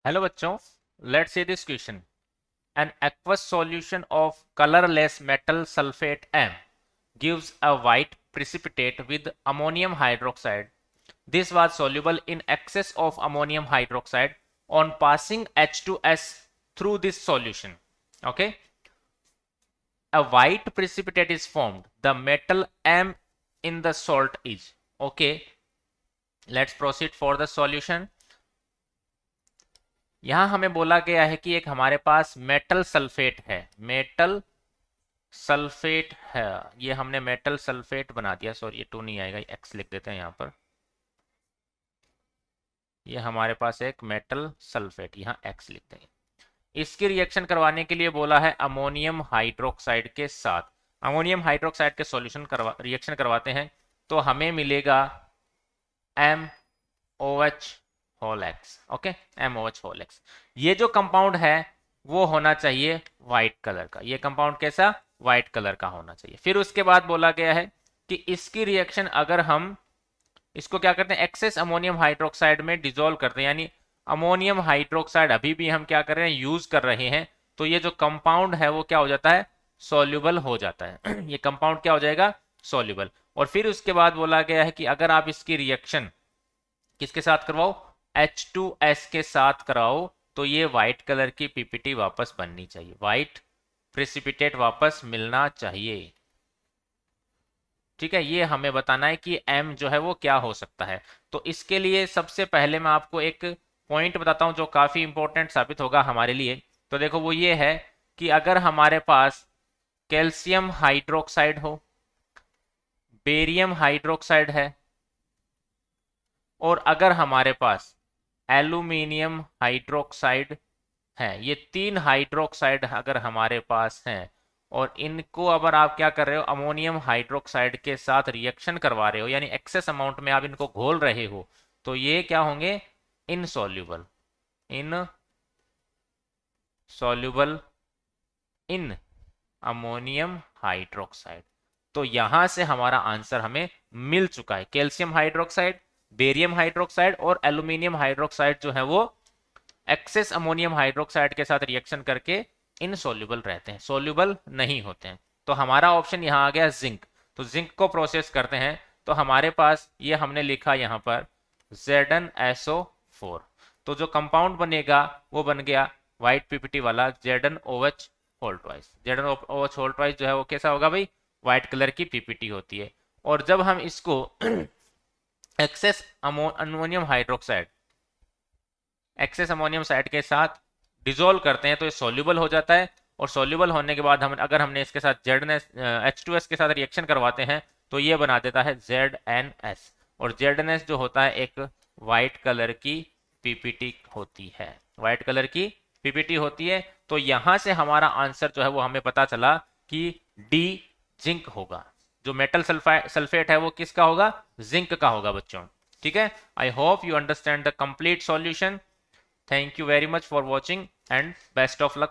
Hello बच्चों, let's see this question. An aqueous solution of colorless metal sulfate M gives a white precipitate with ammonium hydroxide. This was soluble in excess of ammonium hydroxide on passing H2S through this solution. Okay, a white precipitate is formed. The metal M in the salt is. Okay, let's proceed for the solution. यहां हमें बोला गया है कि एक हमारे पास metal sulphate है. Metal sulphate है, ये हमने मेटल सल्फेट बना दिया. सॉरी, ये टू नहीं आएगा, एक्स लिख देते हैं यहां पर. ये हमारे पास एक मेटल सल्फेट, यहां एक्स लिख देंगे. इसकी रिएक्शन करवाने के लिए बोला है अमोनियम हाइड्रोक्साइड के साथ. अमोनियम हाइड्रोक्साइड के सॉल्यूशन रिएक्शन करवाते हैं तो हमें मिलेगा MOH whole x. Okay, MOH whole x. ये जो कंपाउंड है वो होना चाहिए व्हाइट कलर का. ये कंपाउंड कैसा? व्हाइट कलर का होना चाहिए. फिर उसके बाद बोला गया है कि इसकी रिएक्शन अगर हम इसको क्या करते हैं, एक्सेस अमोनियम हाइड्रोक्साइड में डिजोल्व करते हैं, यानी अमोनियम हाइड्रोक्साइड अभी भी हम क्या कर रहे हैं, यूज कर रहे हैं, तो ये जो कंपाउंड है वो क्या हो जाता है, सॉल्युबल हो जाता है. ये कंपाउंड क्या हो जाएगा, सॉल्युबल. और फिर उसके बाद बोला गया है कि अगर आप इसकी रिएक्शन किसके साथ करवाओ, H2S के साथ कराओ, तो ये व्हाइट कलर की पीपीटी वापस बननी चाहिए, व्हाइट प्रेसिपिटेट वापस मिलना चाहिए. ठीक है, ये हमें बताना है कि M जो है वो क्या हो सकता है. तो इसके लिए सबसे पहले मैं आपको एक पॉइंट बताता हूं जो काफी इंपॉर्टेंट साबित होगा हमारे लिए. तो देखो, वो ये है कि अगर हमारे पास कैल्शियम हाइड्रोक्साइड हो, बेरियम हाइड्रोक्साइड है, और अगर हमारे पास एल्यूमिनियम हाइड्रोक्साइड है, ये तीन हाइड्रोक्साइड अगर हमारे पास हैं, और इनको अगर आप क्या कर रहे हो, अमोनियम हाइड्रोक्साइड के साथ रिएक्शन करवा रहे हो, यानी एक्सेस अमाउंट में आप इनको घोल रहे हो, तो ये क्या होंगे, insoluble. Insoluble in ammonium hydroxide. तो यहां से हमारा आंसर हमें मिल चुका है. कैल्शियम हाइड्रोक्साइड, बेरियम हाइड्रोक्साइड और एल्यूमिनियम हाइड्रोक्साइड जो है वो एक्सेस अमोनियम हाइड्रोक्साइड के साथ रिएक्शन करके इनसॉल्युबल रहते हैं, सॉल्युबल नहीं होते हैं. तो हमारा ऑप्शन यहां आ गया जिंक. तो जिंक को प्रोसेस करते हैं तो हमारे पास ये हमने लिखा यहां पर ZnSO4. तो जो कंपाउंड बनेगा वो बन गया व्हाइट पीपीटी वाला ZnOH whole twice. ZnOH whole twice जो है वो कैसा होगा भाई, व्हाइट कलर की पीपीटी होती है. और जब हम इसको excess ammonium hydroxide, excess ammonium side के साथ डिजोल्व करते हैं तो ये सॉल्युबल हो जाता है. और सॉल्युबल होने के बाद हम अगर हमने इसके साथ H2S के साथ रिएक्शन करवाते हैं तो ये बना देता है ZnS. और ZnS जो होता है एक वाइट कलर की पीपीटी होती है, वाइट कलर की पीपीटी होती है. तो यहां से हमारा आंसर जो है वो हमें पता चला कि डी जिंक होगा. जो मेटल सल्फेट है वो किसका होगा, जिंक का होगा बच्चों. ठीक है, I hope you understand the complete solution. Thank you very much for watching and best of luck.